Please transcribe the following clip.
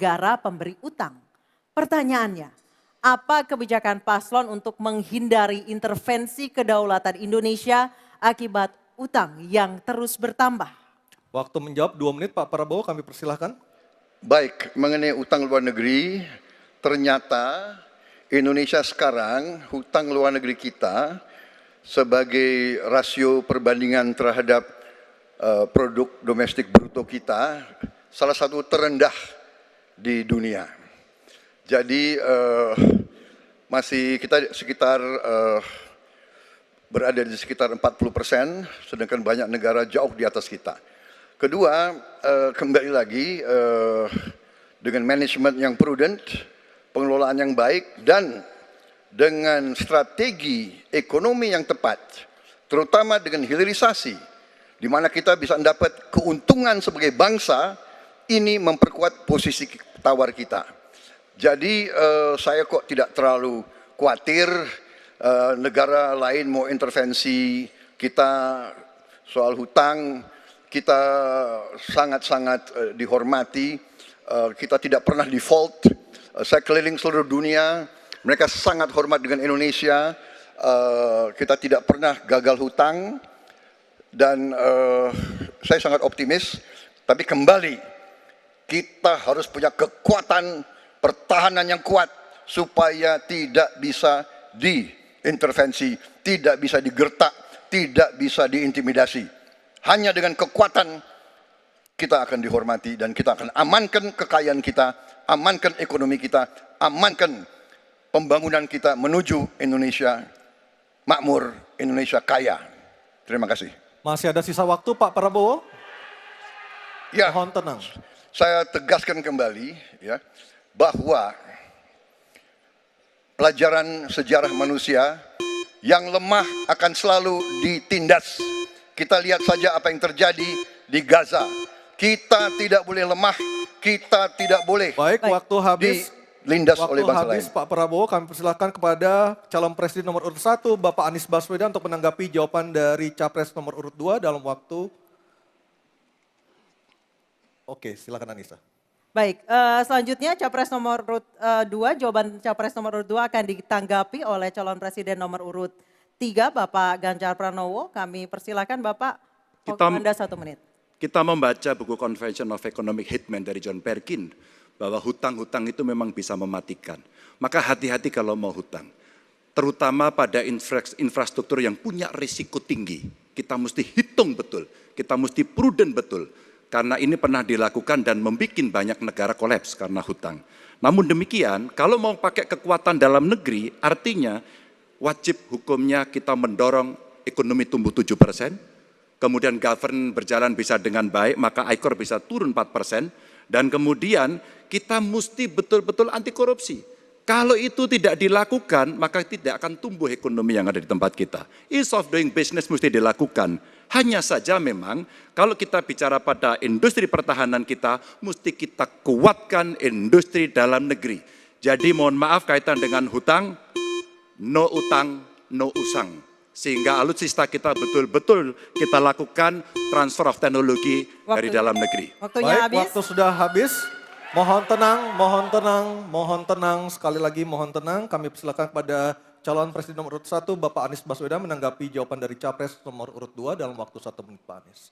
negara pemberi utang. Pertanyaannya, apa kebijakan paslon untuk menghindari intervensi kedaulatan Indonesia akibat utang yang terus bertambah? Waktu menjawab 2 menit Pak Prabowo, kami persilahkan. Baik, mengenai utang luar negeri, ternyata Indonesia sekarang hutang luar negeri kita sebagai rasio perbandingan terhadap produk domestik bruto kita salah satu terendah di dunia. Jadi masih kita sekitar berada di sekitar 40%, sedangkan banyak negara jauh di atas kita. Kedua, kembali lagi dengan manajemen yang prudent, pengelolaan yang baik, dan dengan strategi ekonomi yang tepat, terutama dengan hilirisasi, di mana kita bisa mendapat keuntungan sebagai bangsa, ini memperkuat posisi tawar kita. Jadi saya kok tidak terlalu khawatir negara lain mau intervensi kita soal hutang. Kita sangat-sangat dihormati, kita tidak pernah default. Saya keliling seluruh dunia, mereka sangat hormat dengan Indonesia, kita tidak pernah gagal hutang, dan saya sangat optimis. Tapi kembali, kita harus punya kekuatan pertahanan yang kuat, supaya tidak bisa diintervensi, tidak bisa digertak, tidak bisa diintimidasi. Hanya dengan kekuatan kita akan dihormati dan kita akan amankan kekayaan kita, amankan ekonomi kita, amankan pembangunan kita menuju Indonesia makmur, Indonesia kaya. Terima kasih. Masih ada sisa waktu Pak Prabowo? Ya, mohon tenang. Saya tegaskan kembali ya, bahwa pelajaran sejarah manusia yang lemah akan selalu ditindas. Kita lihat saja apa yang terjadi di Gaza. Kita tidak boleh lemah, kita tidak boleh waktu habis. Dilindas oleh bangsa lain. Pak Prabowo, kami persilahkan kepada calon presiden nomor urut 1, Bapak Anies Baswedan, untuk menanggapi jawaban dari capres nomor urut 2 dalam waktu. Oke, silakan Anissa. Baik, selanjutnya capres nomor urut 2, jawaban capres nomor urut 2 akan ditanggapi oleh calon presiden nomor urut 3, Bapak Ganjar Pranowo. Kami persilakan Bapak, Anda 1 menit. Kita membaca buku Convention of Economic Hitman dari John Perkin, bahwa hutang-hutang itu memang bisa mematikan. Maka hati-hati kalau mau hutang. Terutama pada infrastruktur yang punya risiko tinggi. Kita mesti hitung betul, kita mesti prudent betul. Karena ini pernah dilakukan dan membuat banyak negara kolaps karena hutang. Namun demikian, kalau mau pakai kekuatan dalam negeri, artinya wajib hukumnya kita mendorong ekonomi tumbuh 7%, kemudian govern berjalan bisa dengan baik, maka ICOR bisa turun 4%, dan kemudian kita mesti betul-betul anti korupsi. Kalau itu tidak dilakukan, maka tidak akan tumbuh ekonomi yang ada di tempat kita. Ease of doing business mesti dilakukan. Hanya saja memang kalau kita bicara pada industri pertahanan kita, mesti kita kuatkan industri dalam negeri. Jadi mohon maaf kaitan dengan hutang, no utang, no usang. Sehingga alutsista kita betul-betul kita lakukan transfer of teknologi dari dalam negeri. Waktunya habis. Waktu sudah habis. Mohon tenang, mohon tenang, mohon tenang. Sekali lagi mohon tenang. Kami persilakan kepada calon presiden nomor urut 1, Bapak Anies Baswedan, menanggapi jawaban dari capres nomor urut 2 dalam waktu 1 menit, Pak Anies.